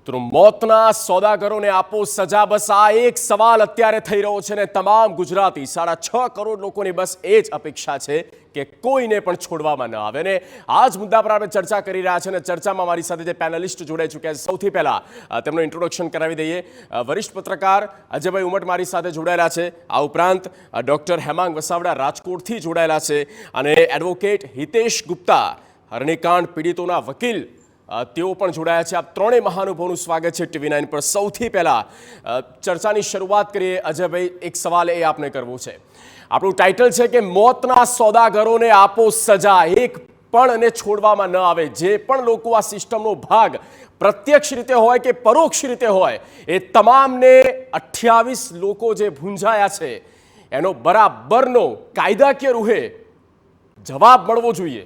તો મોતના સોદાગરોને આપો સજા, બસ આ એક સવાલ અત્યારે થઈ રહ્યો છે ને તમામ ગુજરાતી 6.5 કરોડ લોકોની બસ એ જ અપેક્ષા છે કે કોઈને પણ છોડવામાં ન આવે. ને આ જ મુદ્દા પર આપણે ચર્ચા કરી રહ્યા છે અને ચર્ચામાં મારી સાથે જે પેનલિસ્ટ જોડાઈ ચૂક્યા છે, સૌથી પહેલા તેમનું ઇન્ટ્રોડક્શન કરાવી દઈએ. વરિષ્ઠ પત્રકાર અજયભાઈ ઉમટ મારી સાથે જોડાયેલા છે. આ ઉપરાંત ડોક્ટર હેમાંગ વસાવડા રાજકોટથી જોડાયેલા છે અને એડવોકેટ હિતેશ ગુપ્તા, હરણીકાંડ પીડિતોના વકીલ, તેઓ પણ જોડાયા છે. આ ત્રણેય મહાનુભાવોનું સ્વાગત છે TV9 પર. સૌથી પહેલા ચર્ચાની શરૂઆત કરીએ. અજયભાઈ, એક સવાલ એ આપને કરવો છે. આપણું ટાઇટલ છે કે મોતના સોદાગરોને આપો સજા, એક પણ એને છોડવામાં ન આવે. જે પણ લોકો આ સિસ્ટમનો ભાગ પ્રત્યક્ષ રીતે હોય કે પરોક્ષ રીતે હોય, એ તમામને 28 લોકો જે ભૂંજાયા છે એનો બરાબરનો કાયદાકીય રૂહે જવાબ મળવો જોઈએ.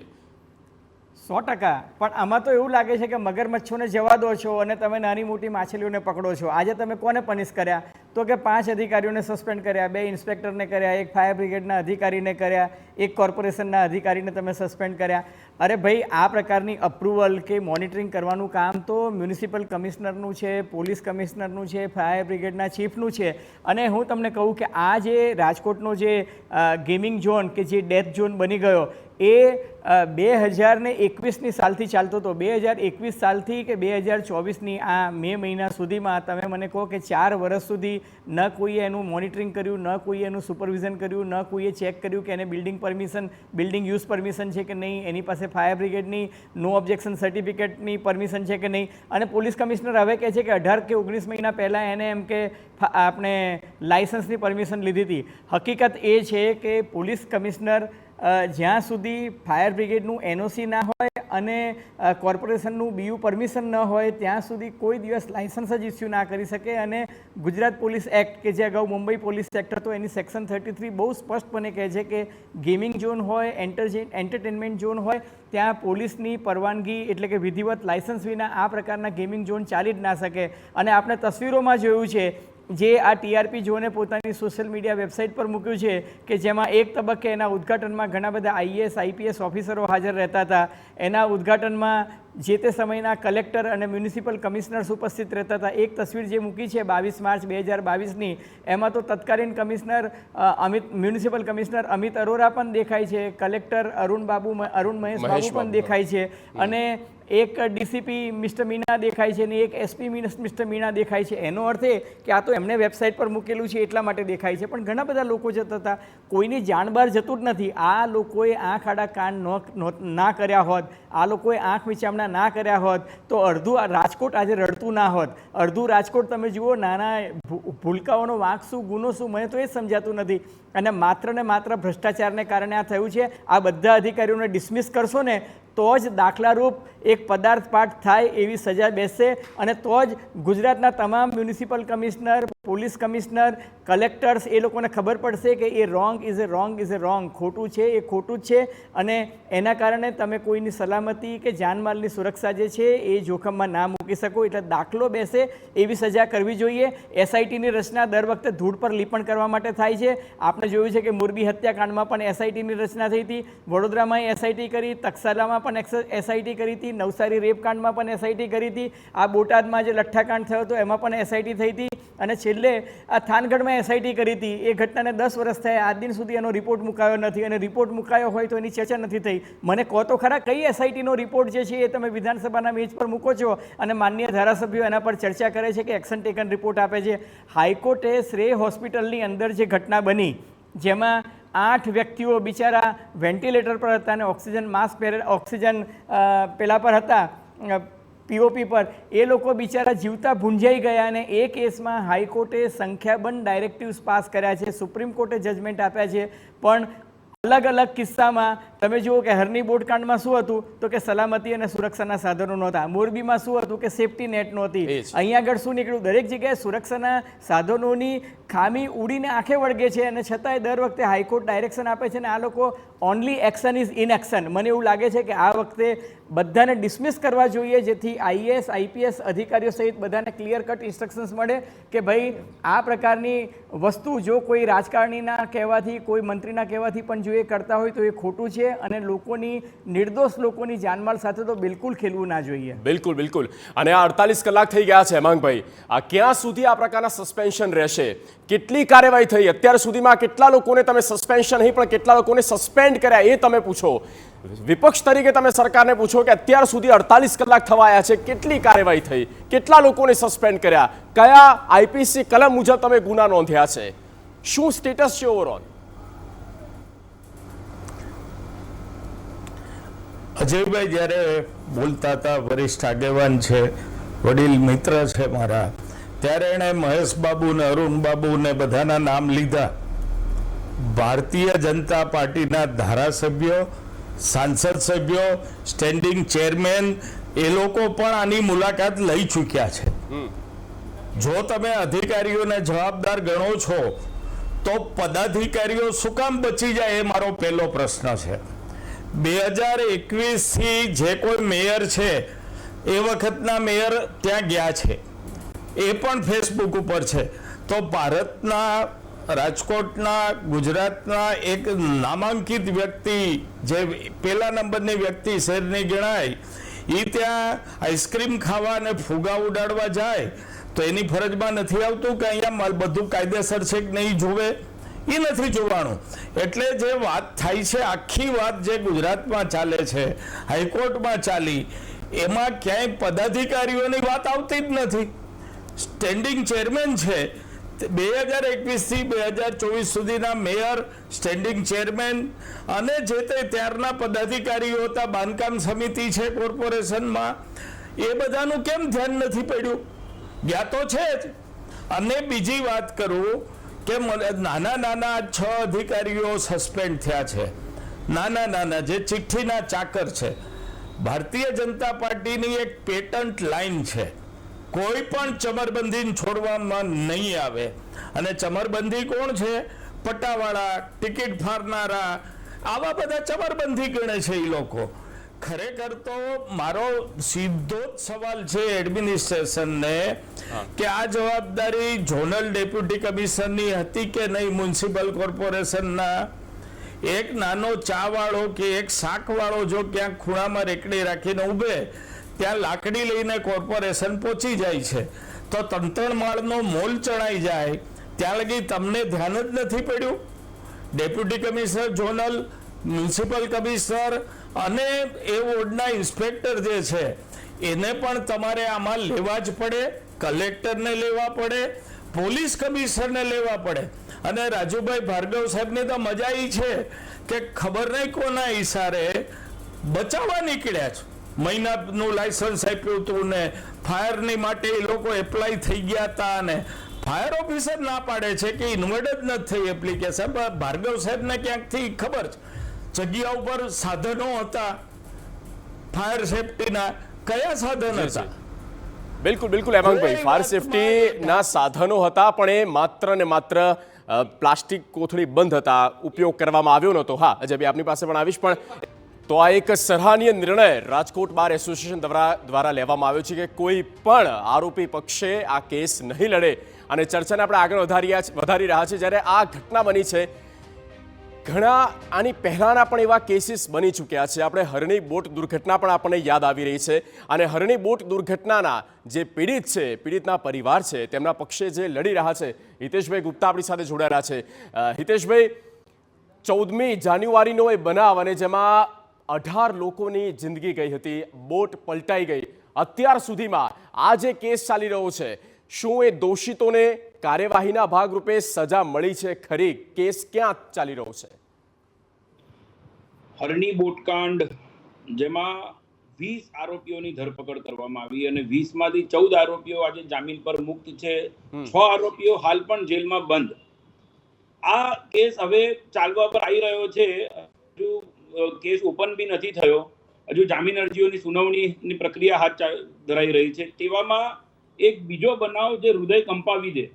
100%. પણ આમાં તો એવું લાગે છે કે મગરમચ્છોને જવા દો છો અને તમે નાની મોટી માછલીઓને પકડો છો. આજે તમે કોને પનિશ કર્યા? તો કે 5 અધિકારીઓને સસ્પેન્ડ કર્યા, 2 ઇન્સ્પેક્ટરને કર્યા, 1 ફાયર બ્રિગેડના અધિકારીને કર્યા, 1 કોર્પોરેશનના અધિકારીને તમે સસ્પેન્ડ કર્યા. અરે ભાઈ, આ પ્રકારની અપ્રુવલ કે મોનિટરિંગ કરવાનું કામ તો મ્યુનિસિપલ કમિશનરનું છે, પોલીસ કમિશનરનું છે, ફાયર બ્રિગેડના ચીફનું છે. અને હું તમને કહું કે આ જે રાજકોટનો જે ગેમિંગ ઝોન કે જે ડેથ ઝોન બની ગયો, એ 2021ની સાલથી ચાલતો હતો. 2021 સાલથી કે 2024ની આ મે મહિના સુધીમાં તમે મને કહો કે 4 વર્ષ સુધી ન કોઈએ એનું મોનિટરિંગ કર્યું, ન કોઈએ એનું સુપરવિઝન કર્યું, ન કોઈએ ચેક કર્યું કે એને બિલ્ડિંગ યુઝ પરમિશન છે કે નહીં, એની પાસે ફાયર બ્રિગેડની નો ઓબ્જેક્શન સર્ટિફિકેટની પરમિશન છે કે નહીં. અને પોલીસ કમિશનર હવે કહે છે કે 18 કે 19 મહિના પહેલાં એને એમ કે આપણે લાઇસન્સની પરમિશન લીધી હતી. હકીકત એ છે કે પોલીસ કમિશનર જ્યાં સુધી ફાયર બ્રિગેડનું NOC ના હોય અને કોર્પોરેશનનું BU પરમિશન ન હોય ત્યાં સુધી કોઈ દિવસ લાઇસન્સ જ ઇસ્યુ ના કરી શકે. અને ગુજરાત પોલીસ એક્ટ કે જે અગાઉ મુંબઈ પોલીસ એક્ટ હતો, એની સેક્શન 33 બહુ સ્પષ્ટપણે કહે છે કે ગેમિંગ ઝોન હોય, એન્ટરટેનમેન્ટ ઝોન હોય, ત્યાં પોલીસની પરવાનગી એટલે કે વિધિવત લાઇસન્સ વિના આ પ્રકારના ગેમિંગ ઝોન ચાલી જ ના શકે. અને આપણે તસવીરોમાં જોયું છે જે આ TRP ઝોને પોતાની સોશિયલ મીડિયા વેબસાઇટ પર મૂક્યું છે કે જેમાં એક તબક્કે એના ઉદ્ઘાટનમાં ઘણા બધા IAS IPS ઓફિસરો હાજર રહેતા હતા. એના ઉદ્ઘાટનમાં જે તે સમયના કલેક્ટર અને મ્યુનિસિપલ કમિશનર્સ ઉપસ્થિત રહેતા હતા. એક તસવીર જે મૂકી છે 22 માર્ચ 2022ની, એમાં તો તત્કાલીન મ્યુનિસિપલ કમિશનર અમિત અરોરા પણ દેખાય છે, કલેક્ટર અરુણ મહેશ બાબુ પણ દેખાય છે, અને એક DCP મિસ્ટર મીના દેખાય છે, અને એક SP મિસ્ટર મીના દેખાય છે. એનો અર્થ એ કે આ તો એમને વેબસાઇટ પર મૂકેલું છે એટલા માટે દેખાય છે, પણ ઘણા બધા લોકો જતા હતા. કોઈની જાણ બહાર જતું જ નથી. આ લોકોએ આંખ આડા કાન ના કર્યા હોત, આ લોકોએ આંખ વિચારણા ના કર્યા હોત તો અડધું રાજકોટ આજે રડતું ના હોત. અડધું રાજકોટ તમે જુઓ, નાના ભૂલકાઓનો વાંક શું, ગુનો શું, મને તો એ જ સમજાતું નથી. અને માત્ર ને માત્ર ભ્રષ્ટાચારને કારણે આ થયું છે. આ બધા અધિકારીઓને ડિસમિસ કરશો ને તો જ દાખલારૂપ એક પદાર્થ પાઠ થાય એવી સજા બેસશે, અને તો જ ગુજરાતના તમામ municipal commissioner, police commissioner, collectors, એ લોકોને ખબર પડશે કે a wrong is a wrong, ખોટું છે એ ખોટું જ છે. અને એના કારણે તમે કોઈની સલામતી કે જાનમાલની સુરક્ષા જે છે એ જોખમમાં ના મૂકી શકો. એટલે દાખલો બેસે એવી સજા કરવી જોઈએ. SITની રચના દર વખતે ધૂળ પર લીપણ કરવા માટે થાય છે. આપણે જોયું છે કે મોરબી હત્યાકાંડમાં પણ SITની રચના થઈ હતી, વડોદરામાં SIT કરી, તક્ષશિલામાં પણ SIT કરી હતી, નવસારી રેપકાંડમાં પણ SIT કરી હતી, આ બોટાદમાં જે લઠ્ઠાકાંડ થયો હતો એમાં પણ SIT થઈ હતી, અને છેલ્લે આ થાનગઢમાં SIT કરી હતી. એ ઘટનાને 10 વર્ષ થયા, આજ દિન સુધી એનો રિપોર્ટ મુકાયો નથી, અને રિપોર્ટ મુકાયો હોય તો એની ચર્ચા નથી થઈ. મને કહો તો ખરા, કઈ SITનો રિપોર્ટ જે છે એ તમે વિધાનસભાના મેજ પર મૂકો છો અને માનનીય ધારાસભ્યો એના પર ચર્ચા કરે છે કે એક્શન ટેકન રિપોર્ટ આપે છે. હાઈકોર્ટે શ્રેય હોસ્પિટલની અંદર જે ઘટના બની, જેમાં 8 વ્યક્તિઓ બિચારા વેન્ટિલેટર પર હતા અને ઓક્સિજન માસ્ક ઓક્સિજન પેલા પર હતા, POP પર, એ લોકો બિચારા જીવતા ભૂંજાઈ ગયા. અને એ કેસમાં હાઈકોર્ટે સંખ્યાબંધ ડાયરેક્ટિવ્સ પાસ કર્યા છે, સુપ્રીમ કોર્ટે જજમેન્ટ આપ્યા છે. પણ અલગ અલગ કિસ્સામાં તમે જુઓ કે હરની બોટકાંડમાં શું હતું તો કે સલામતી અને સુરક્ષાના સાધનો નહોતા, મોરબીમાં શું હતું કે સેફટી નેટ નહોતી, અહીંયા આગળ શું નીકળ્યું, દરેક જગ્યાએ સુરક્ષાના સાધનોની ખામી ઉડીને આંખે વળગે છે. અને છતાંય દર વખતે હાઈકોર્ટ ડાયરેક્શન આપે છે, અને આ લોકો ઓનલી એક્શન ઇઝ ઇનએક્શન. મને એવું લાગે છે કે આ વખતે બધાને ડિસમિસ કરવા જોઈએ, જેથી IAS IPS અધિકારીઓ સહિત બધાને ક્લિયર કટ ઇન્સ્ટ્રક્શન્સ મળે કે ભાઈ આ પ્રકારની વસ્તુ જો કોઈ રાજકારણીના કહેવાથી, કોઈ મંત્રીના કહેવાથી પણ જો એ કરતા હોય તો એ ખોટું છે. અને લોકોની નિર્દોષ લોકોની જાનમાલ સાથે તો બિલકુલ ખેલવું ના જોઈએ. બિલકુલ બિલકુલ. અને આ 48 કલાક થઈ ગયા છે હેમાંગભાઈ, આ ક્યાં સુધી આ પ્રકારના સસ્પેન્શન રહેશે? કેટલી કાર્યવાહી થઈ અત્યાર સુધીમાં? કેટલા લોકોને તમે સસ્પેન્શન નહીં પણ કેટલા લોકોને સસ્પેન્ડ કર્યા એ તમે પૂછો. વિપક્ષ તરીકે તમે સરકારને પૂછો કે અત્યાર સુધી 48 કલાક થવા આવ્યા છે, કેટલી કાર્યવાહી થઈ, કેટલા લોકોને સસ્પેન્ડ કર્યા, કયા આઈપીસી કલમ મુજબ તમે ગુના નોંધ્યા છે, શું સ્ટેટસ છે ઓવરઓલ? અજયભાઈ જ્યારે બોલતા હતા, વરિષ્ઠ આગેવાન છે, વડીલ મિત્ર છે મારા, ત્યારે એણે મહેશ બાબુ ને અરુણ બાબુ ને બધાના નામ લીધા. ભારતીય જનતા પાર્ટીના ધારાસભ્યો, સાંસદ સભ્યો, સ્ટેન્ડિંગ ચેરમેન એ લોકો પણ આની મુલાકાત લઈ ચૂક્યા છે. જો તમે અધિકારીઓને જવાબદાર ગણો છો તો પદાધિકારીઓ શું કામ બચી જાય એ મારો પહેલો પ્રશ્ન છે. 2021 થી જે કોઈ મેયર છે એ વખતના મેયર ત્યાં ગયા છે, એ પણ ફેસબુક ઉપર છે. તો ભારતના રાજકોટના, ગુજરાતના એક નામાંકિત વ્યક્તિ, જે પહેલા નંબરની વ્યક્તિ શહેરની ગણાય, એ ત્યાં આઈસ્ક્રીમ ખાવા અને ફુગા ઉડાડવા જાય તો એની ફરજમાં નથી આવતું કે અહીંયા બધું કાયદેસર છે કે નહીં જોવે? એ નથી જોવાનું. એટલે જે વાત થાય છે, આખી વાત જે ગુજરાતમાં ચાલે છે, હાઈકોર્ટમાં ચાલી, એમાં ક્યાંય પદાધિકારીઓની વાત આવતી જ નથી. સ્ટેન્ડિંગ ચેરમેન છે, 2021 થી 2024 સુધીના મેયર, સ્ટેન્ડિંગ ચેરમેન અને જે તે ત્યારના પદાધિકારીઓ હતા, બાંધકામ સમિતિ છે કોર્પોરેશનમાં, એ બધાનું કેમ ધ્યાન નથી પડ્યું? ગયા તો છે જ. અને બીજી વાત કરું કે નાના નાના 6 અધિકારીઓ સસ્પેન્ડ થયા છે, નાના નાના જે ચિઠ્ઠીના ચાકર છે. ભારતીય જનતા પાર્ટીની એક પેટન્ટ લાઈન છે, કોઈ પણ ચમરબંધીને છોડવામાં નહીં આવે. અને ચમરબંધી કોણ છે? પટ્ટાવાળા, ટિકિટ ફાડનારા, આવા બધા ચમરબંધી ગણે છે એ લોકો. ખરેખર તો મારો સીધો જ સવાલ છે એડમિનિસ્ટ્રેશનને કે આ જવાબદારી ઝોનલ ડેપ્યુટી કમિશનરની હતી કે નહીં? મ્યુનિસિપલ કોર્પોરેશનના એક નાનો ચા વાળો કે એક શાક વાળો જો ક્યાંક ખૂણામાં રેકડી રાખીને ઊભે, ત્યાં લાકડી લઈને કોર્પોરેશન પહોંચી જાય છે, તો 3 માળનો મોલ ચણાઈ જાય, ત્યાં લગી તમને ધ્યાન જ નથી પડ્યું? Deputy commissioner zonal, municipal commissioner અને એ વોર્ડના ઇન્સ્પેક્ટર જે છે એને પણ તમારે આમાં લેવા જ પડે, કલેક્ટરને લેવા પડે, પોલીસ કમિશનરને લેવા પડે. અને રાજુભાઈ ભાર્ગવ સાહેબની તો મજા એ છે કે ખબર નહીં કોના ઈશારે બચાવવા નીકળ્યા છે. મહિનાનું લાયસન્સ આપ્યું હતું ને ફાયરની માટે એ લોકો એપ્લાય થઈ ગયા હતા, અને ફાયર ઓફિસર ના પાડે છે કે ઇન્વર્ટ જ નથી થઈ એપ્લિકેશન. ભાર્ગવ સાહેબને ક્યાંકથી ખબર છે જગ્યા ઉપર સાધનો હતા ફાયર સેફટીના, કયા સાધન હતા? બિલકુલ બિલકુલ હેમાંગભાઈ, ફાયર સેફટીના સાધનો હતા પણ એ માત્ર ને માત્ર પ્લાસ્ટિક કોથળી બંધ હતા, ઉપયોગ કરવામાં આવ્યો નહોતો. હા અજયભાઈ, આપની પાસે પણ આવીશ, પણ તો આ એક સરાહનીય નિર્ણય રાજકોટ બાર એસોસિએશન દ્વારા લેવામાં આવ્યો છે કે કોઈ પણ આરોપી પક્ષે આ કેસ નહીં લડે. અને ચર્ચાને આપણે આગળ વધારી રહ્યા છે. જ્યારે આ ઘટના બની છે, ઘણા આની પહેલાંના પણ એવા કેસીસ બની ચૂક્યા છે. આપણે હરણી બોટ દુર્ઘટના પણ આપણને યાદ આવી રહી છે. અને હરણી બોટ દુર્ઘટનાના જે પીડિત છે, પીડિતના પરિવાર છે, તેમના પક્ષે જે લડી રહ્યા છે, હિતેશભાઈ ગુપ્તા આપણી સાથે જોડાયેલા છે. હિતેશભાઈ, 14મી જાન્યુઆરીનો એ બનાવ અને જેમાં 18 લોકોની જિંદગી ગઈ હતી, બોટ પલટાઈ ગઈ. અત્યાર સુધીમાં આ જે કેસ ચાલી રહ્યો છે, શું એ દોષિતોને કાર્યવાહીના ભાગરૂપે સજા મળી છે ખરી? કેસ ક્યાં ચાલી રહ્યો છે? હરણી બોટકાંડ, જેમાં 20 આરોપીઓની ધરપકડ કરવામાં આવી અને 20 માંથી 14 આરોપીઓ આજે જામીન પર મુક્ત છે. 6 આરોપીઓ હાલ પણ જેલમાં બંધ. આ કેસ હવે ચાલવા પર આવી રહ્યો છે. હજુ કેસ ઓપન બી નથી થયો, હજુ જામીન અરજીઓની સુનાવણીની પ્રક્રિયા હાથ ધરાઈ રહી છે. તેવામાં એક બીજો બનાવ જે હૃદય કંપાવી દે,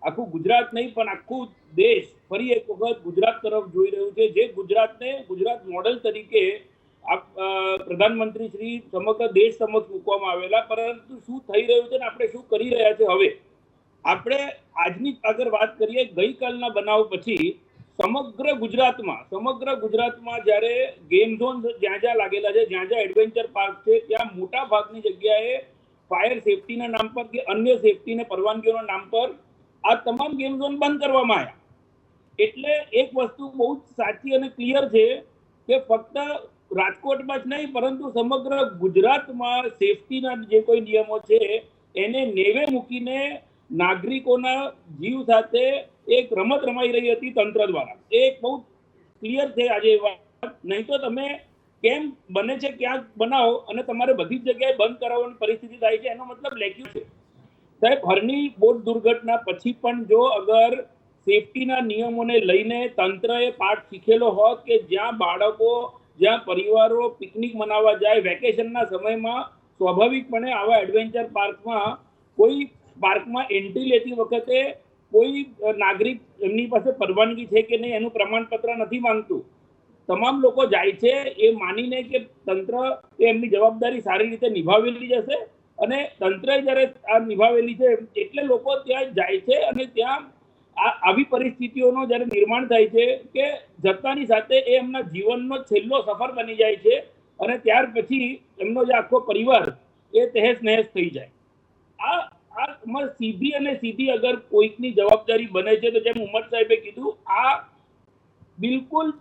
આખું ગુજરાત નહીં પણ આખું દેશ ફરી એક વખત ગુજરાત તરફ જોઈ રહ્યું છે, જે ગુજરાતને ગુજરાત મોડેલ તરીકે પ્રધાનમંત્રી શ્રી સમગ્ર દેશ સમક્ષ મૂકવામાં આવેલા. પરંતુ શું થઈ રહ્યું છે ને આપણે શું કરી રહ્યા છે? હવે આપણે આજની અગર વાત કરીએ, ગઈકાલના બનાવ પછી સમગ્ર ગુજરાતમાં જ્યારે ગેમ ઝોન જ્યાં જ્યાં લાગેલા છે, જ્યાં જ્યાં એડવેન્ચર પાર્ક છે, ત્યાં મોટા ભાગની જગ્યાએ ફાયર સેફટીના નામ પર કે અન્ય સેફટીને પરવાનગીઓના નામ પર આ તમામ ગેમ ઝોન બંધ કરવામાં આવ્યા. એટલે એક વસ્તુ બહુ જ સાચી અને ક્લિયર છે કે ફક્ત રાજકોટમાં જ નહીં પરંતુ સમગ્ર ગુજરાતમાં સેફટીના જે કોઈ નિયમો છે એને નેવે મૂકીને નાગરિકોના જીવ સાથે એક રમત રમાઈ રહી હતી તંત્ર દ્વારા. એ એક બહુ ક્લિયર છે આજે વાત. નહીં તો તમે કેમ બને છે ક્યાંક બનાવો અને તમારે બધી જ જગ્યાએ બંધ કરાવવાની પરિસ્થિતિ થાય છે, એનો મતલબ લેખ્યું છે. સાહેબ, હરની બોટ દુર્ઘટના પછી પણ જો અગર સેફટીના નિયમોને લઈને તંત્રએ પાઠ શીખેલો હોત કે જ્યાં બાળકો, જ્યાં પરિવારો પિકનિક મનાવવા જાય વેકેશનના સમયમાં, સ્વાભાવિકપણે આવા એડવેન્ચર પાર્કમાં એન્ટ્રી લેતી વખતે કોઈ નાગરિક એમની પાસે પરવાનગી છે કે નહીં એનું પ્રમાણપત્ર નથી માંગતું. તમામ લોકો જાય છે એ માનીને કે તંત્ર એમની જવાબદારી સારી રીતે નિભાવેલી જશે, અને તંત્રએ જ્યારે આ નિભાવેલી છે એટલે લોકો ત્યાં જાય છે. અને ત્યાં આવી પરિસ્થિતિઓનો જ્યારે નિર્માણ થાય છે કે જતાની સાથે એ એમના જીવનનો છેલ્લો સફર બની જાય છે, અને ત્યાર પછી એમનો જે આખો પરિવાર એ તહેસ નહેસ થઈ જાય. આ સીધી અગર કોઈકની જવાબદારી બને છે તો જેમ ઉમર સાહેબે કીધું, આ બિલકુલ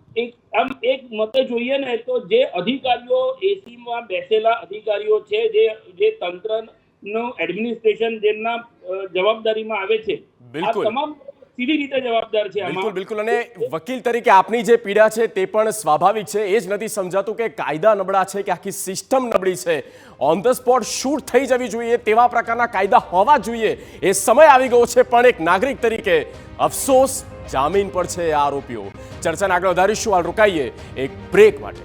એક મતે જોઈએ ને તો જે અધિકારીઓ એસીમાં બેસેલા અધિકારીઓ છે, જે તંત્રનું એડમિનિસ્ટ્રેશન જેમના જવાબદારીમાં આવે છે, આ તમામ સીધી રીતે જવાબદાર છે. બિલકુલ. અને વકીલ તરીકે આપની જે પીડા છે તે પણ સ્વાભાવિક છે. એ જ નથી સમજાતું કે કાયદા નબળા છે કે આખી સિસ્ટમ નબળી છે. ઓન ધ સ્પોટ શૂટ થઈ જવી જોઈએ તેવા પ્રકારના કાયદા હોવા જોઈએ. એ સમય આવી ગયો છે. પણ એક નાગરિક તરીકે અફસોસ, જામીન પર છે આરોપીઓ. ચર્ચાને આગળ વધારીશું. હાલ રોકાઈએ એક બ્રેક માટે.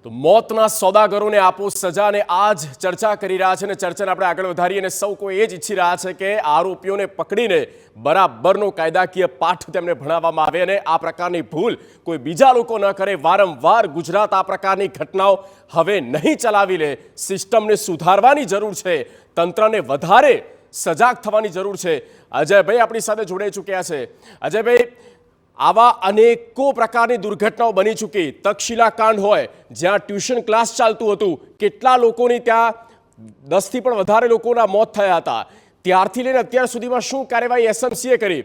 તો મોતના સોદાગરોને આપો સજા, અને આ જ ચર્ચા કરી રહ્યા છે. અને ચર્ચાને આપણે આગળ વધારીએ અને સૌ કોઈ એ જ ઈચ્છી રહ્યા છે કે આરોપીઓને પકડીને બરાબરનો કાયદાકીય પાઠ તેમને ભણાવવામાં આવે અને આ પ્રકારની ભૂલ કોઈ બીજા લોકો ન કરે. વારંવાર ગુજરાત આ પ્રકારની ઘટનાઓ હવે નહીં ચલાવી લે. સિસ્ટમને સુધારવાની જરૂર છે. તંત્રને વધારે સજાગ થવાની જરૂર છે. અજયભાઈ આપણી સાથે જોડાઈ ચૂક્યા છે. અજયભાઈ, આવા અનેકો પ્રકારની દુર્ઘટનાઓ બની ચૂકી. તક્ષશિલા કાંડ હોય જ્યાં ટ્યુશન ક્લાસ ચાલતું હતું, કેટલા લોકોની ત્યાં 10થી પણ વધારે લોકોના મોત થયા હતા. ત્યારથી લઈને અત્યાર સુધીમાં શું કાર્યવાહી એસએમસીએ કરી?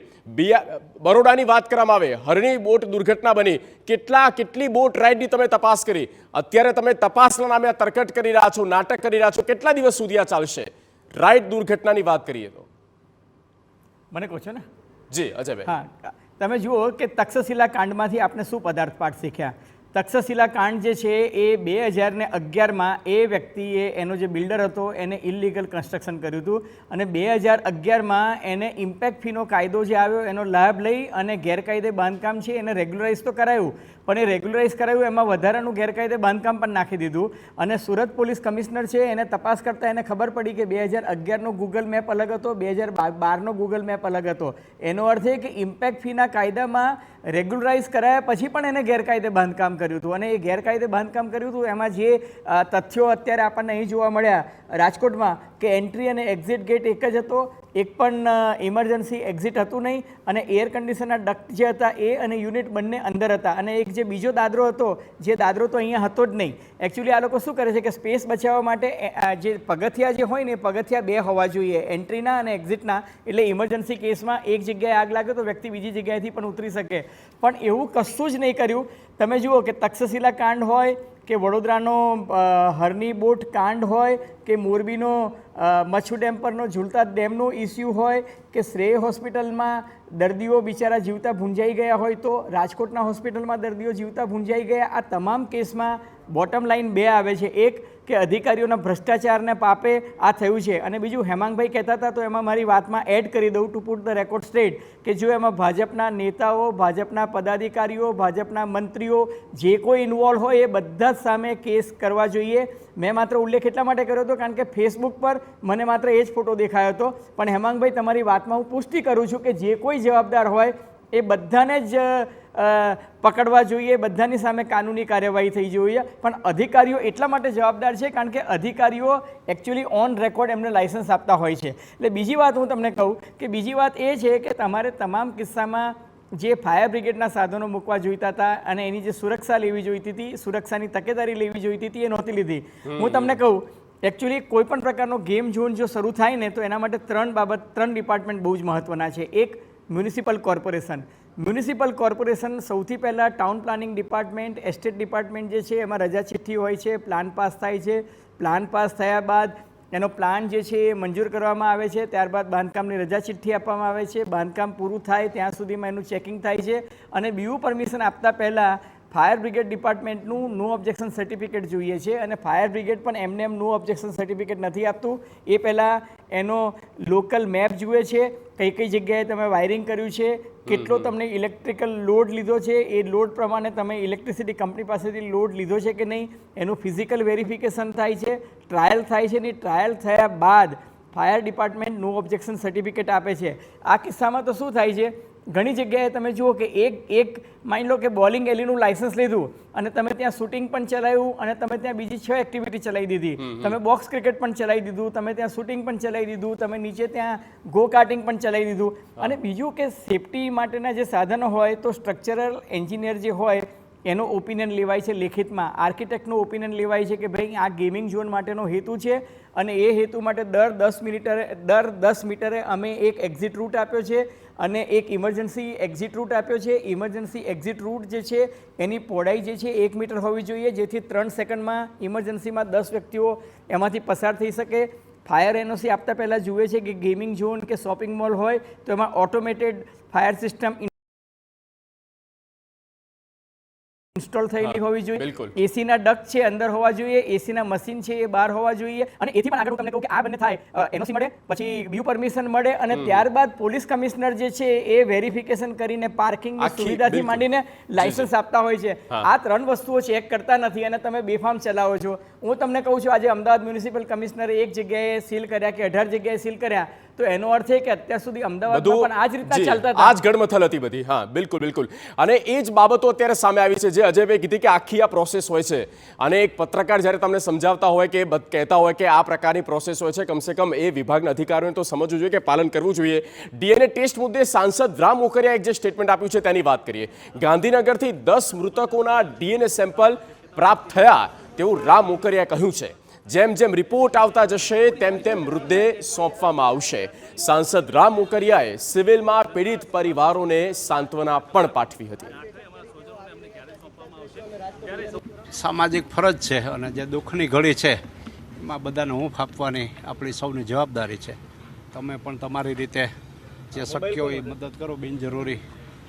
બરોડાની વાત કરવામાં આવે, હરની બોટ દુર્ઘટના બની, કેટલી બોટ રાઇડની તમે તપાસ કરી? અત્યારે તમે તપાસના નામે આ તરકટ કરી રહ્યા છો, નાટક કરી રહ્યા છો. કેટલા દિવસ સુધી આ ચાલશે? રાઇડ દુર્ઘટનાની વાત કરીએ તો મને કહો છો ને? જી અજયભાઈ. હા, તમે જુઓ કે તક્ષશિલા કાંડમાંથી આપણે શું પદાર્થ પાઠ શીખ્યા. તક્ષશિલા કાંડ જે છે એ 2011માં એ વ્યક્તિએ, એનો જે બિલ્ડર હતો, એને ઇલીગલ કન્સ્ટ્રક્શન કર્યું હતું, અને 2011માં એને ઇમ્પેક્ટ ફીનો કાયદો જે આવ્યો એનો લાભ લઈ અને ગેરકાયદે બાંધકામ છે એને રેગ્યુલરાઇઝ તો કરાયું, પણ એ રેગ્યુલરાઇઝ કરાયું એમાં વધારાનું ગેરકાયદે બાંધકામ પણ નાખી દીધું. અને સુરત પોલીસ કમિશનર છે એને તપાસ કરતાં એને ખબર પડી કે 2011નો ગૂગલ મેપ અલગ હતો, 2012નો ગૂગલ મેપ અલગ હતો. એનો અર્થ એ કે ઇમ્પેક્ટ ફીના કાયદામાં રેગ્યુલરાઇઝ કરાયા પછી પણ એને ગેરકાયદે બાંધકામ કર્યું હતું. અને એ ગેરકાયદે બાંધકામ કર્યું હતું એમાં જે તથ્યો અત્યારે આપણને અહીં જોવા મળ્યા રાજકોટમાં, કે એન્ટ્રી અને એક્ઝિટ ગેટ એક જ હતો, એક પણ ઇમરજન્સી એક્ઝિટ હતું નહીં, અને એર કન્ડિશનરના ડક્ટ જે હતા એ અને યુનિટ બંને અંદર હતા. અને એક જે બીજો દાદરો હતો, જે દાદરો તો અહીંયા હતો જ નહીં. એકચ્યુઅલી આ લોકો શું કરે છે કે સ્પેસ બચાવવા માટે જે પગથિયા જે હોય ને એ પગથિયા 2 હોવા જોઈએ, એન્ટ્રીના અને એક્ઝિટના. એટલે ઇમરજન્સી કેસમાં એક જગ્યાએ આગ લાગે તો વ્યક્તિ બીજી જગ્યાએથી પણ ઉતરી શકે. પણ એવું કશું જ નહીં કર્યું. તમે જુઓ કે તક્ષશિલા કાંડ હોય કે વડોદરાનો હરની બોટ કાંડ હોય કે મોરબીનો મચ્છુ ડેમ પરનો ઝૂલતા ડેમનો ઇસ્યુ હોય કે શ્રેય હોસ્પિટલમાં દર્દીઓ બિચારા જીવતા ભૂંજાઈ ગયા હોય તો રાજકોટના હોસ્પિટલમાં દર્દીઓ જીવતા ભૂંજાઈ ગયા. આ તમામ કેસમાં બોટમ લાઇન 2 આવે છે. એક કે અધિકારીઓના ભ્રષ્ટાચારને પાપે આ થયું છે, અને બીજું હેમાંગભાઈ કહેતા હતા તો એમાં મારી વાતમાં એડ કરી દઉં two put the record straight, કે જો એમાં ભાજપના નેતાઓ, ભાજપના પદાધિકારીઓ, ભાજપના મંત્રીઓ જે કોઈ ઇન્વોલ્વ હોય એ બધા જ સામે કેસ કરવા જોઈએ. મેં માત્ર ઉલ્લેખ એટલા માટે કર્યો હતો કારણ કે ફેસબુક પર મને માત્ર એ જ ફોટો દેખાયો હતો. પણ હેમાંગભાઈ, તમારી વાતમાં હું પુષ્ટિ કરું છું કે જે કોઈ જવાબદાર હોય એ બધાને જ પકડવા જોઈએ, બધાની સામે કાનૂની કાર્યવાહી થઈ જોઈએ. પણ અધિકારીઓ એટલા માટે જવાબદાર છે કારણ કે અધિકારીઓ એકચ્યુઅલી ઓન રેકોર્ડ એમને લાઇસન્સ આપતા હોય છે. એટલે બીજી વાત હું તમને કહું કે બીજી વાત એ છે કે તમારે તમામ કિસ્સામાં જે ફાયર બ્રિગેડના સાધનો મૂકવા જોઈતા હતા અને એની જે સુરક્ષા લેવી જોઈતી હતી, સુરક્ષાની તકેદારી લેવી જોઈતી હતી, એ નહોતી લીધી. હું તમને કહું, એકચ્યુઅલી કોઈ પણ પ્રકારનો ગેમ ઝોન જો શરૂ થાય ને તો એના માટે ત્રણ ડિપાર્ટમેન્ટ બહુ જ મહત્ત્વના છે. એક મ્યુનિસિપલ કોર્પોરેશન. મ્યુનિસિપલ કોર્પોરેશન સૌથી પહેલાં town planning department, estate department જે છે એમાં રજા ચિઠ્ઠી હોય છે, પ્લાન પાસ થાય છે. પ્લાન પાસ થયા બાદ એનો પ્લાન જે છે એ મંજૂર કરવામાં આવે છે, ત્યારબાદ બાંધકામની રજા ચિઠ્ઠી આપવામાં આવે છે. બાંધકામ પૂરું થાય ત્યાં સુધીમાં એનું ચેકિંગ થાય છે અને બીજું પરમિશન આપતા પહેલાં ફાયર બ્રિગેડ ડિપાર્ટમેન્ટનું નો ઓબ્જેક્શન સર્ટિફિકેટ જોઈએ છે અને ફાયર બ્રિગેડ પણ એમને એમ નો ઓબ્જેક્શન સર્ટિફિકેટ નથી આપતું. એ પહેલાં એનો લોકલ મેપ જુએ છે, કઈ કઈ જગ્યાએ તમે વાયરિંગ કર્યું છે, કેટલો તમને ઇલેક્ટ્રિકલ લોડ લીધો છે, એ લોડ પ્રમાણે તમે ઇલેક્ટ્રિસિટી કંપની પાસેથી લોડ લીધો છે કે નહીં, એનું ફિઝિકલ વેરિફિકેશન થાય છે, ટ્રાયલ થાય છે. ને ટ્રાયલ થયા બાદ ફાયર ડિપાર્ટમેન્ટ નો ઓબ્જેક્શન સર્ટિફિકેટ આપે છે. આ કિસ્સામાં તો શું થાય છે, ઘણી જગ્યાએ તમે જુઓ કે એક માની લો કે બોલિંગ એલીનું લાયસન્સ લીધું અને તમે ત્યાં શૂટિંગ પણ ચલાવ્યું અને તમે ત્યાં બીજી 6 એક્ટિવિટી ચલાવી દીધી, તમે બોક્સ ક્રિકેટ પણ ચલાવી દીધું, તમે ત્યાં શૂટિંગ પણ ચલાવી દીધું, તમે નીચે ત્યાં ગો કાર્ટિંગ પણ ચલાવી દીધું. અને બીજું કે સેફટી માટેના જે સાધનો હોય તો સ્ટ્રક્ચરલ એન્જિનિયર જે હોય એનો ઓપિનિયન લેવાય છે લેખિતમાં, આર્કિટેક્ટનો ઓપિનિયન લેવાય છે કે ભાઈ આ ગેમિંગ ઝોન માટેનો હેતુ છે અને એ હેતુ માટે દર 10 મીટરે અમે એક એક્ઝિટ રૂટ આપ્યો છે અને એક ઇમરજન્સી એક્ઝિટ રૂટ આપ્યો છે. ઇમરજન્સી એક્ઝિટ રૂટ જે છે એની પહોળાઈ જે છે 1 મીટર હોવી જોઈએ, જેથી 3 સેકન્ડમાં ઇમરજન્સીમાં 10 વ્યક્તિઓ એમાંથી પસાર થઈ શકે. ફાયર એનઓસી આપતા પહેલાં જુએ છે કે ગેમિંગ ઝોન કે શોપિંગ મોલ હોય તો એમાં ઓટોમેટેડ ફાયર સિસ્ટમ ઇન્સ્ટોલ થયેલી હોવી જોઈએ, એસીના ડક્ટ છે અંદર હોવા જોઈએ, એસીના મશીન છે એ બહાર હોવા જોઈએ. અને એથી પણ આગળ હું તમને કહું કે આ બંને થાય, એનઓસી મળે, પછી બીયુ પરમિશન મળે અને ત્યારબાદ પોલીસ કમિશનર જે છે એ વેરિફિકેશન કરીને પાર્કિંગની સુવિધાથી માંડીને લાયસન્સ આપતા હોય છે. આ 3 વસ્તુઓ ચેક કરતા નથી અને તમે બેફામ ચલાવો છો. હું તમને કહું છું, આજે અમદાવાદ મ્યુનિસિપલ કમિશનરે એક જગ્યાએ સીલ કર્યા કે 18 જગ્યાએ સીલ કર્યા, તો એનો અર્થ એ કે અત્યાર સુધી અમદાવાદમાં પણ આ જ રીતના ચાલતા હતા, આ જ ગડમથલ હતી બધી. હા, બિલકુલ. અને એ જ બાબતો અત્યારે સામે આવી છે જે અજયભાઈ કીધી કે આખી આ પ્રોસેસ હોય છે અને એક પત્રકાર જ્યારે તમને સમજાવતા હોય કે કહેતા હોય કે આ પ્રકારની પ્રોસેસ હોય છે, કમસે કમ એ વિભાગના અધિકારીઓને તો સમજવું જોઈએ કે પાલન કરવું જોઈએ. ડીએનએ ટેસ્ટ મુદ્દે સાંસદ રામ મોકરિયાએ એક જે સ્ટેટમેન્ટ આપ્યું છે તેની વાત કરીએ. ગાંધીનગરથી 10 મૃતકોના ડીએનએ સેમ્પલ પ્રાપ્ત થયા તેવું રામ મોકરિયાએ કહ્યું છે. જેમ જેમ રિપોર્ટ આવતા જશે તેમ તેમ મૃતદેહ સોંપવામાં આવશે. સાંસદ રામ મોકરિયાએ સિવિલમાં પીડિત પરિવારોને સાંત્વના પણ પાઠવી હતી. સામાજિક ફરજ છે અને જે દુઃખની ઘડી છે એમાં બધાને હૂંફ આપવાની આપણી સૌની જવાબદારી છે. તમે પણ તમારી રીતે જે શક્ય હોય એ મદદ કરો, બિનજરૂરી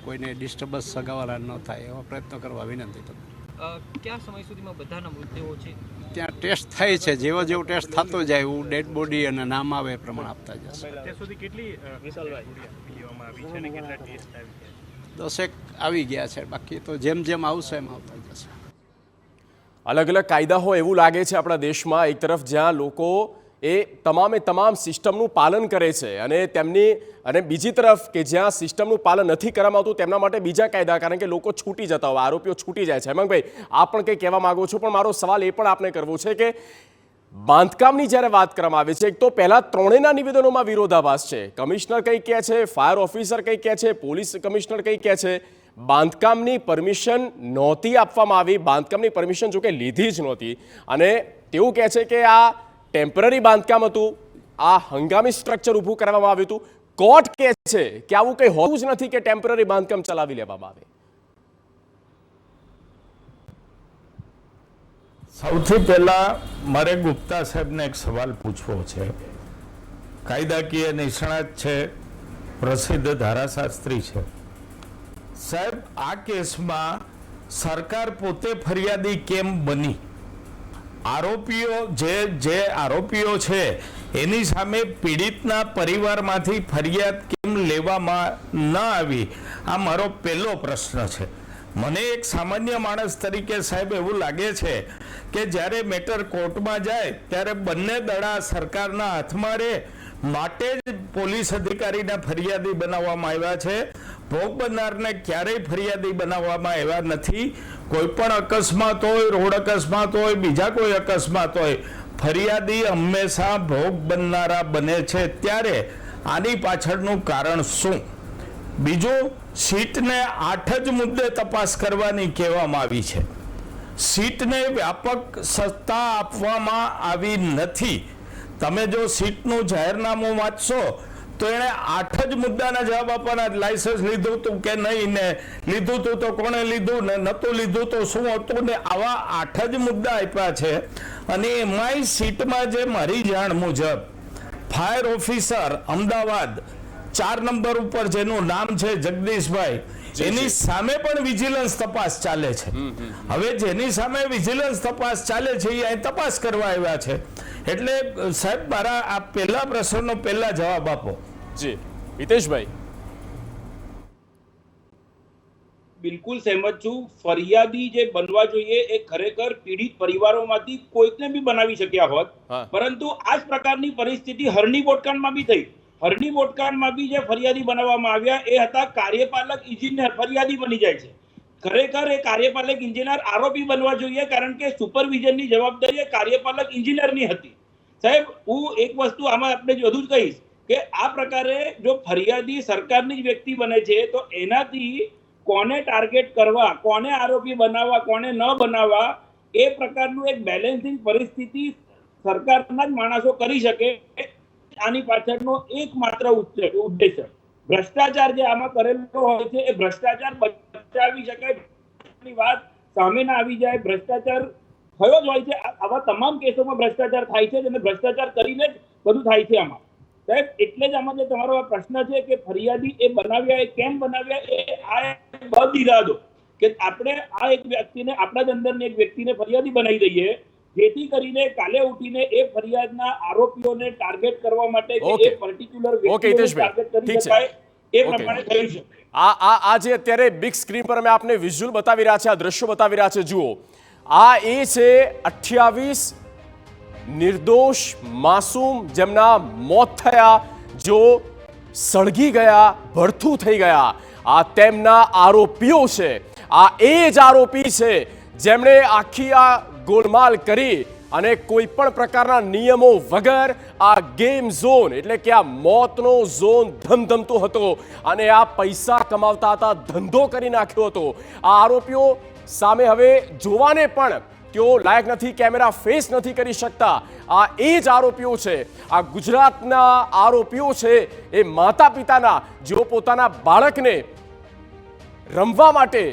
કોઈને ડિસ્ટર્બન્સ સગાવાલા ન થાય એવા પ્રયત્નો કરવા વિનંતી. તમને ક્યાં સમય સુધીમાં બધાના મૃતદેહો છે ત્યાં ટેસ્ટ થાય છે, જેવો ટેસ્ટ થતો જાય એવું ડેડ બોડી અને નામ આવે એ પ્રમાણે આપતા જશે. અત્યાર સુધી કેટલી લેવામાં આવી છે અને કેટલા ટેસ્ટ આવી ગયા? 10 આવી ગયા છે, બાકી તો જેમ જેમ આવશે એમ આવતા જશે. અલગ અલગ કાયદા હોય એવું લાગે છે આપણા દેશમાં. એક તરફ જ્યાં લોકો એ તમામ સિસ્ટમનું પાલન કરે છે અને બીજી તરફ કે જ્યાં સિસ્ટમનું પાલન નથી કરવામાં આવતું તેમના માટે બીજા કાયદા, કારણ કે લોકો છૂટી જતા હોય, આરોપીઓ છૂટી જાય છે. હેમંતભાઈ, આપ પણ કંઈ કહેવા માંગો છો, પણ મારો સવાલ એ પણ આપને કરવો છે કે બાંધકામની જ્યારે વાત કરવામાં આવે છે, એક તો પહેલા ત્રણેયના નિવેદનોમાં વિરોધાભાસ છે. કમિશનર કંઈ કહે છે, ફાયર ઓફિસર કંઈ કહે છે, પોલીસ કમિશનર કંઈ કહે છે. બાંધકામની પરમિશન નહોતી આપવામાં આવી, બાંધકામની પરમિશન જો કે લીધી જ નહોતી અને તેવું કહે છે કે આ ટેમ્પરરી બાંધકામ હતું, આ હંગામી સ્ટ્રક્ચર ઊભું કરવામાં આવ્યું હતું. કોર્ટ કહે છે કે આવું કંઈ હોતું જ નથી કે ટેમ્પરરી બાંધકામ ચલાવી લેવામાં આવે. સૌથી પહેલા મારે ગુપ્તા સાહેબને એક સવાલ પૂછવો છે. કાયદાકીય નિષ્ણાત છે, પ્રસિદ્ધ ધારાશાસ્ત્રી છે. સાહેબ, આ કેસમાં સરકાર પોતે ફરિયાદી કેમ બની? આરોપીઓ જે આરોપીઓ છે એની સામે પીડિતના પરિવારમાંથી ફરિયાદ કેમ લેવામાં ન આવી? આ મારો પહેલો પ્રશ્ન છે. મને એક સામાન્ય માણસ તરીકે સાહેબ એવું લાગે છે કે જ્યારે મેટર કોર્ટમાં જાય ત્યારે બંને દડા સરકારના હાથમાં રહે માટે જ પોલીસ અધિકારીને ફરિયાદી બનાવવામાં આવ્યા છે. ભોગ બનનારને ક્યારેય ફરિયાદી બનાવવામાં આવ્યા નથી. કોઈ પણ અકસ્માત હોય, રોડ અકસ્માત હોય, બીજા કોઈ અકસ્માત હોય, ફરિયાદી હંમેશા ભોગ બનનારા બને છે. ત્યારે આની પાછળનું કારણ શું? બીજું, સીટને 8 જ મુદ્દે તપાસ કરવાની કહેવામાં આવી છે. સીટને વ્યાપક સત્તા આપવામાં આવી નથી. તમે જો સીટનું જાહેરનામું વાંચશો તો એણે 8 જ મુદ્દાના જવાબ આપવાના. લાયસન્સ લીધું હતું કે નહીં, ને લીધું હતું તો કોણે લીધું, ને નહોતું લીધું તો શું હતું, ને આવા 8 જ મુદ્દા આપ્યા છે. અને એમાંય સીટમાં જે મારી જાણ મુજબ ફાયર ઓફિસર અમદાવાદ 4 નંબર ઉપર જેનું નામ છે જગદીશભાઈ, એની સામે પણ વિજિલન્સ તપાસ ચાલે છે. હવે જેની સામે વિજિલન્સ તપાસ ચાલે છે એ અહીં તપાસ કરવા આવ્યા છે. એટલે સાહેબ, મારા આ પહેલા પ્રશ્નનો પહેલા જવાબ આપો. જી હિતેશભાઈ. બિલકુલ સહેમત છું. ફરિયાદી જે બનવા જોઈએ એ ખરેખર પીડિત પરિવારોમાંથી કોઈકને બી બનાવી શક્યા હોત, પરંતુ આ જ પ્રકારની પરિસ્થિતિ હરણી બોટકાંડમાં બી થઈ. હરણી બોટકાંડમાં બી જે ફરિયાદી બનાવવામાં આવ્યા એ હતા કાર્યપાલક ઇજનેર, ફરિયાદી બની જાય છે. ખરેખર એ કાર્યપાલક ઇજનેર આરોપી બનવા જોઈએ, કારણ કે સુપરવિઝનની જવાબદારી એ કાર્યપાલક ઇજનેરની હતી. સાહેબ, હું એક વસ્તુ આમાં આપણે વધુ જ કહીશ કે આ પ્રકારે જો ફરિયાદી સરકારની જ વ્યક્તિ બને છે તો એનાથી કોને ટાર્ગેટ કરવા, કોને આરોપી બનાવવા, કોને ન બનાવવા, એ પ્રકારનું એક બેલેન્સિંગ પરિસ્થિતિ સરકારના જ માણસો કરી શકે. આની પાછળનો એકમાત્ર ઉદ્દેશ્ય ભ્રષ્ટાચાર જે આમાં કરેલો હોય છે એ ભ્રષ્ટાચાર બચાવી શકાય, વાત સામે ના આવી જાય. ભ્રષ્ટાચાર થયો જ હોય છે. આવા તમામ કેસોમાં ભ્રષ્ટાચાર થાય છે અને ભ્રષ્ટાચાર કરીને જ બધું થાય છે આમાં. સાહેબ, એટલે જ આમાં જે તમારો આ પ્રશ્ન છે કે ફરિયાદી એ બનાવ્યા, એ કેમ બનાવ્યા, એ આ બદ ઇરાદો કે આપણે આ એક વ્યક્તિને, આપણા જ અંદરની એક વ્યક્તિને ફરિયાદી બનાવી દઈએ, જેથી કરીને કાલે ઉઠીને એ ફરિયાદના આરોપીઓને ટાર્ગેટ કરવા માટે કે એ પર્ટિક્યુલર વ્યક્તિને ટાર્ગેટ કરી શકાય એ પ્રમાણે થઈ શકે. આ જે અત્યારે બિગ સ્ક્રીન પર અમે આપને વિઝ્યુઅલ બતાવી રહ્યા છે, આ દ્રશ્યો બતાવી રહ્યા છે, જુઓ. આ એ છે 28 નિર્દોષ માસૂમ જેમના મોત થયા, જો સળગી ગયા, ભડથું થઈ ગયા. આ તેમના આરોપીઓ છે. આ એ જ આરોપી છે જેમણે આખી આ ગોલમાલ કરી અને કોઈ પણ પ્રકારના નિયમો વગર આ ગેમ ઝોન, એટલે કે આ મોતનો ઝોન ધમધમતો હતો અને આ પૈસા કમાવતા હતા, ધંધો કરી નાખ્યો હતો. આ આરોપીઓ સામે હવે જોવાને પણ તેઓ લાયક નથી, કેમેરા ફેસ નથી કરી શકતા. આ એ જ આરોપીઓ છે, આ ગુજરાતના આરોપીઓ છે, એ માતા પિતાના જેઓ પોતાના બાળકને રમવા માટે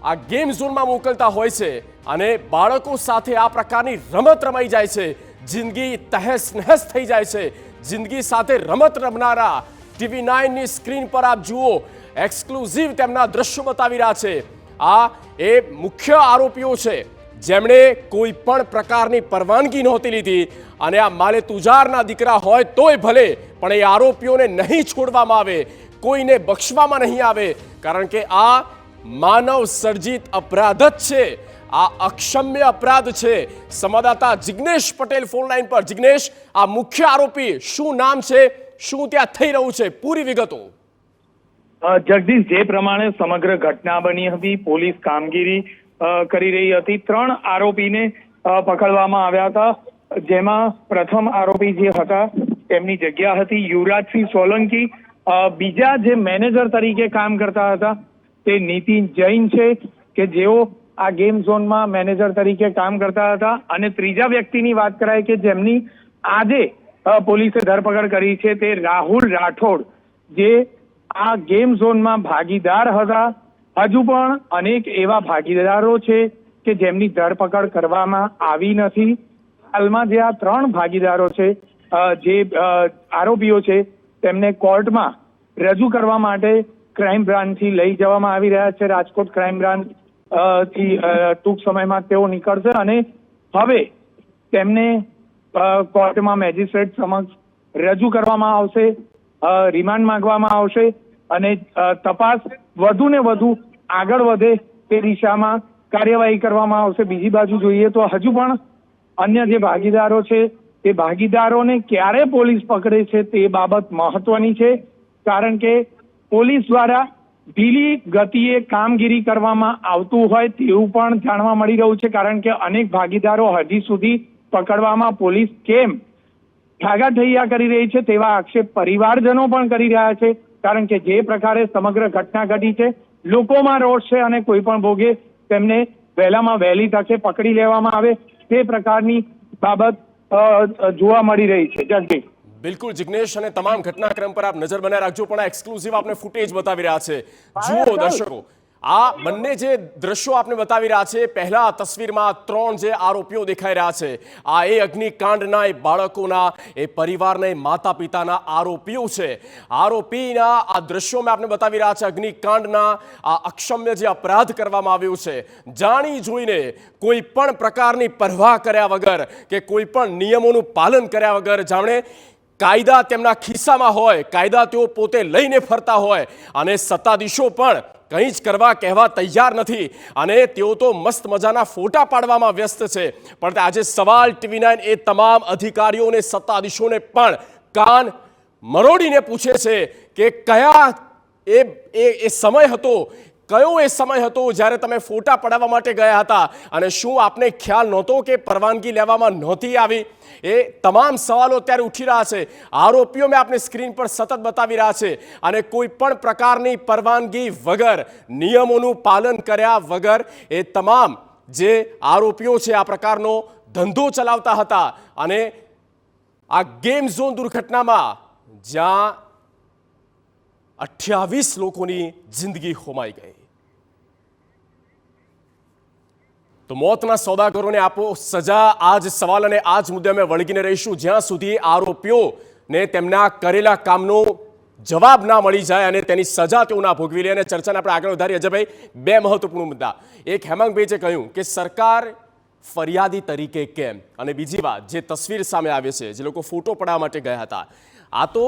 આ ગેમ ઝોનમાં મોકલતા હોય છે અને બાળકો સાથે આ પ્રકારની રમત રમાઈ જાય છે. જિંદગી તહેસ નહેસ થઈ જાય છે. જિંદગી સાથે રમત રમનારા TV9ની સ્ક્રીન પર આપ જુઓ, એક્સક્લુઝિવ તેમના દ્રશ્યો બતાવી રહ્યા છે. આ એ મુખ્ય આરોપીઓ છે જેમણે કોઈ પણ પ્રકારની પરવાનગી નહોતી લીધી અને આ માલે તુજારના દીકરા હોય તોય ભલે, પણ એ આરોપીઓને નહીં છોડવામાં આવે, કોઈને બક્ષવામાં નહીં આવે, કારણ કે આ માનવ સર્જિત અપરાધ જ છે. આ અક્ષમ્ય અપરાધ છે. સંવાદદાતા જિગ્નેશ પટેલ ફોન લાઈન પર. જિગ્નેશ, આ મુખ્ય આરોપી શું નામ છે, શું ત્યાં થઈ રહ્યું છે, પૂરી વિગતો. જગદીશ, જે પ્રમાણે સમગ્ર ઘટના બની હતી, પોલીસ કામગીરી કરી રહી હતી, 3 આરોપીને પકડવામાં આવ્યા હતા. જેમાં પ્રથમ આરોપી જે હતા તેમની જગ્યા હતી યુવરાજસિંહ સોલંકી. બીજા જે મેનેજર તરીકે કામ કરતા હતા તે નીતિન જૈન છે કે જેઓ આ ગેમ ઝોનમાં મેનેજર તરીકે કામ કરતા હતા. અને ત્રીજા વ્યક્તિની વાત કરાય કે જેમની આજે પોલીસે ધરપકડ કરી છે તે રાહુલ રાઠોડ, જે આ ગેમ ઝોનમાં ભાગીદાર હતા. હજુ પણ અનેક એવા ભાગીદારો છે કે જેમની ધરપકડ કરવામાં આવી નથી. હાલમાં જે આ 3 ભાગીદારો છે, જે આરોપીઓ છે, તેમને કોર્ટમાં રજૂ કરવા માટે ક્રાઇમ બ્રાન્ચથી લઈ જવામાં આવી રહ્યા છે. રાજકોટ ક્રાઇમ બ્રાન્ચ થી ટૂંક સમયમાં તેઓ નીકળશે અને હવે તેમને કોર્ટમાં મેજિસ્ટ્રેટ સમક્ષ રજૂ કરવામાં આવશે, રિમાન્ડ માંગવામાં આવશે અને તપાસ વધુ ને વધુ આગળ વધે તે દિશામાં કાર્યવાહી કરવામાં આવશે. બીજી બાજુ જોઈએ તો હજુ પણ અન્ય જે ભાગીદારો છે તે ભાગીદારોને ક્યારે પોલીસ પકડે છે તે બાબત મહત્વની છે, કારણ કે પોલીસ દ્વારા ઢીલી ગતિએ કામગીરી કરવામાં આવતું હોય તેવું પણ જાણવા મળી રહ્યું છે. કારણ કે અનેક ભાગીદારો હજી સુધી પકડવામાં પોલીસ કેમ ઠાગાઠૈયા કરી રહી છે તેવા આક્ષેપ પરિવારજનો પણ કરી રહ્યા છે. કારણ કે જે પ્રકારે સમગ્ર ઘટના ઘટી છે, લોકોમાં રોષ છે અને કોઈ પણ ભોગે તેમને વહેલામાં વહેલી તકે પકડી લેવામાં આવે તે પ્રકારની બાબત જોવા મળી રહી છે. જગદીશ, બિલકુલ જિગ્નેશ, અને તમામ ઘટનાક્રમ પર આપ નજર બનાવી રાખજો, પણ આ એક્સક્લુઝિવ આપને ફૂટેજ બતાવી રહ્યા છે. જુઓ દર્શકો, આ બંને જે દ્રશ્યો આપને બતાવી રહ્યા છે, પહેલા તસવીરમાં 3 જે આરોપીઓ દેખાઈ રહ્યા છે, આ એ અગ્નિકાંડના, એ બાળકોના, એ પરિવારના, એ માતા પિતાના આરોપીઓ છે. આરોપીના આ દ્રશ્યો મેં આપને બતાવી રહ્યા છે. અગ્નિકાંડના આ અક્ષમ્ય જે અપરાધ કરવામાં આવ્યો છે, જાણી જોઈને કોઈ પણ પ્રકારની પરવા કર્યા વગર કે કોઈ પણ નિયમોનું પાલન કર્યા વગર, જાણે કાયદા તેમના ખિસ્સામાં હોય, કાયદા તેઓ પોતે લઈને ફરતા હોય, અને સત્તાધીશો પણ કંઈ જ કરવા કહેવા તૈયાર નથી, અને તેઓ તો મસ્ત મજાના ફોટા પાડવામાં વ્યસ્ત છે. પણ આજે સવાલ TV9 એ તમામ અધિકારીઓને, સત્તાધીશોને પણ કાન મરોડીને પૂછે છે કે કયા એ સમય હતો, કયો એ સમય હતો જ્યારે તમે ફોટા પડાવવા માટે ગયા હતા, અને શું આપને ખ્યાલ નહોતો કે પરવાનગી લેવામાં નહોતી આવી? એ તમામ સવાલો અત્યારે ઉઠી રહ્યા છે. આરોપીઓ મેં આપને સ્ક્રીન પર સતત બતાવી રહ્યા છે, અને કોઈ પણ પ્રકારની પરવાનગી વગર, નિયમોનું પાલન કર્યા વગર એ તમામ જે આરોપીઓ છે આ પ્રકારનો ધંધો ચલાવતા હતા. અને આ ગેમ ઝોન દુર્ઘટનામાં જ્યાં 28 લોકોની જિંદગી હોમાઈ ગઈ, તો મોતના સોદાગરોને આપો સજા, આ જ સવાલ અને આ જ મુદ્દે અમે વળગીને રહીશું જ્યાં સુધી આરોપીઓને તેમના કરેલા કામનો જવાબ ના મળી જાય અને તેની સજા તેઓ ના ભોગવી લે. અને ચર્ચાને આપણે આગળ વધારીએ. અજયભાઈ, 2 મહત્વપૂર્ણ મુદ્દા. એક, હેમાંગભાઈ જે કહ્યું કે સરકાર ફરિયાદી તરીકે કેમ, અને બીજી વાત, જે તસવીર સામે આવે છે, જે લોકો ફોટો પડાવવા માટે ગયા હતા, આ તો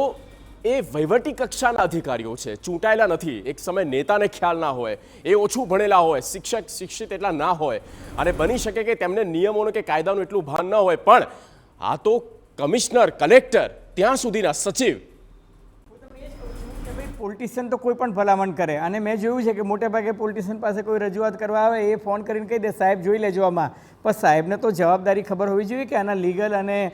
એ વહીવટી કક્ષાના અધિકારીઓ છે, ચૂંટાયેલા નથી. એક સમય નેતાને ખ્યાલ ના હોય, એ ઓછું ભણેલા હોય, શિક્ષિત એટલા ના હોય, અને બની શકે કે તેમને નિયમોનું કે કાયદાનું એટલું ભાન ન હોય. પણ આ તો કમિશનર, કલેક્ટર, ત્યાં સુધીના સચિવ. પોલિટિશિયન તો કોઈ પણ ભલામણ કરે, અને મેં જોયું છે કે મોટે ભાગે પોલિટિશિયન પાસે કોઈ રજૂઆત કરવા આવે, એ ફોન કરીને કહી દે સાહેબ જોઈ લેજો આમાં. પણ સાહેબને તો જવાબદારી ખબર હોવી જોઈએ કે આના લીગલ અને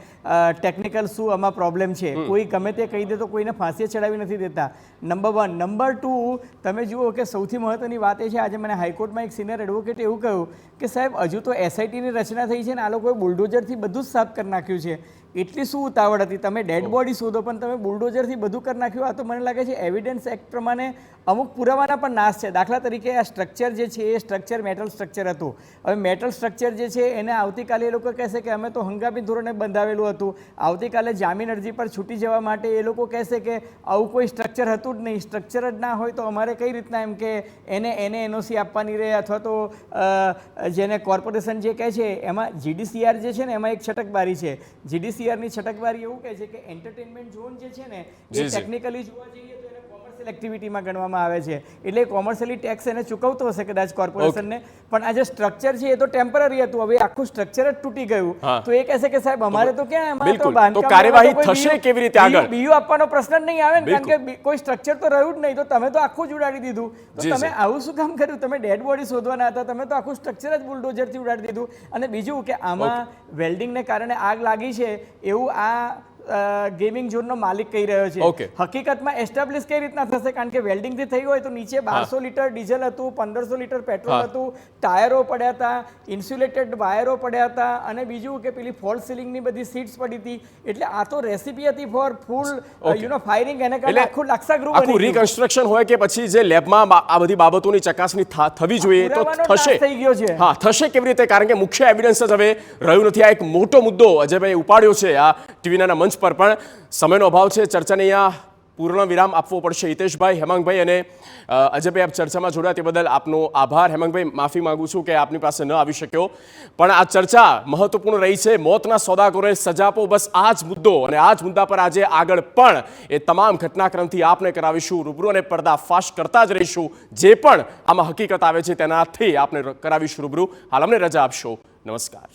ટેકનિકલ શું આમાં પ્રોબ્લેમ છે. કોઈ ગમે તે કહી દે તો કોઈને ફાંસીએ ચડાવી નથી દેતા, નંબર 1. નંબર 2, તમે જુઓ કે સૌથી મહત્વની વાત એ છે, આજે મને હાઈકોર્ટમાં એક સિનિયર એડવોકેટે એવું કહ્યું કે સાહેબ હજુ તો SITની રચના થઈ છે ને આ લોકોએ બુલડોઝરથી બધું જ સાફ કરી નાખ્યું છે. એટલી શું ઉતાવળ હતી? તમે ડેડ બોડી શોધો, પણ તમે બુલડોઝરથી બધું કરી નાખ્યું. આ તો મને લાગે છે એવિડન્સ એક્ટ પ્રમાણે અમુક પુરાવાના પણ નાશ છે. દાખલા તરીકે આ સ્ટ્રક્ચર જે છે એ સ્ટ્રક્ચર મેટલ સ્ટ્રક્ચર હતું. હવે મેટલ સ્ટ્રક્ચર જે છે એને આવતીકાલે એ લોકો કહેશે કે અમે તો હંગામી ધોરણે બંધાવેલું હતું. આવતીકાલે જામીન અરજી પર છૂટી જવા માટે એ લોકો કહેશે કે આવું કોઈ સ્ટ્રક્ચર હતું જ નહીં. સ્ટ્રક્ચર જ ના હોય તો અમારે કઈ રીતના એમ કે એને NOC આપવાની રહે, અથવા તો જેને કોર્પોરેશન જે કહે છે એમાં GDCR જે છે ને એમાં એક છટકબારી છે. GDCRની છટકબારી એવું કહે છે કે એન્ટરટેનમેન્ટ ઝોન જે છે ને એ ટેકનિકલી જોવા જઈએ તો એને કોમર્શિયલ એક્ટિવિટીમાં ગણવામાં આવે છે. એટલે કોમર્શિયલી ટેક્સ એને ચૂકવતો હશે કદાચ કોર્પોરેશનને, પણ આ જે સ્ટ્રક્ચર છે એ તો ટેમ્પરરી હતું. હવે આખું સ્ટ્રક્ચર જ તૂટી ગયું તો એ કહેશે કે સાહેબ અમારે તો ક્યાં એમાં તો બાંધકામ, કાર્યવાહી થશે કેવી રીતે આગળ? બીયુ આપવાનો પ્રશ્ન જ નહીં આવે ને, કારણ કે કોઈ સ્ટ્રક્ચર તો રહ્યું જ નહીં. તો તમે તો આખું જ ઉડાડી દીધું. તો તમે આવું શું કામ કર્યું? તમે ડેડ બોડી શોધવાના હતા, તમે તો આખું સ્ટ્રક્ચર જ બુલડોઝરથી ઉડાડી દીધું. અને બીજું કે આમાં વેલ્ડિંગને કારણે આગ લાગી છે એવું આ ગેમિંગ ઝોનનો માલિક કહી રહ્યો છે. હકીકતમાં એસ્ટાબ્લિશ કઈ રીતના થશે? કારણ કે વેલ્ડિંગથી થઈ હોય તો નીચે 1200 લીટર ડીઝલ હતું, 1500 લીટર પેટ્રોલ હતું, ટાયરો પડ્યા હતા, ઇન્સ્યુલેટેડ વાયરો પડ્યા હતા, અને બીજું કે પેલી ફોલ્સ સીલિંગની બધી સીટ્સ પડી હતી. એટલે આ તો રેસીપી હતી ફોર ફૂલ ફાયરિંગ. એને કારણે આખું લાક્ષાગૃહ બની ગયું. રિકન્સ્ટ્રક્શન હોય કે પછી જે લેબમાં આ બધી બાબતોની ચકાસણી થવી જોઈએ તો થશે. થઈ ગયો છે. હા, થશે કેવી રીતે? કારણ કે મુખ્ય એવિડન્સ જ હવે રહ્યું નથી. આ એક મોટો મુદ્દો અજયભાઈ ઉપાડ્યો છે આ ટીવીના મંચ પર, પણ સમયનો અભાવ છે. ચર્ચાને અહીંયા પૂર્ણ વિરામ આપવો પડશે. હિતેશભાઈ, હેમાંગભાઈ અને અજયભાઈ, આપ ચર્ચામાં જોડાયા તે બદલ આપનો આભાર. હેમાંગભાઈ, માફી માંગુ છું કે આપની પાસે ન આવી શક્યો, પણ આ ચર્ચા મહત્વપૂર્ણ રહી છે. મોતના સોદાગરોને સજા આપો, બસ આ જ મુદ્દો, અને આ જ મુદ્દા પર આજે આગળ પણ એ તમામ ઘટનાક્રમથી આપને કરાવીશું રૂબરૂ, અને પર્દાફાશ કરતા જ રહીશું. જે પણ આમાં હકીકત આવે છે તેનાથી આપને કરાવીશું રૂબરૂ. હાલ અમને રજા આપશો. નમસ્કાર.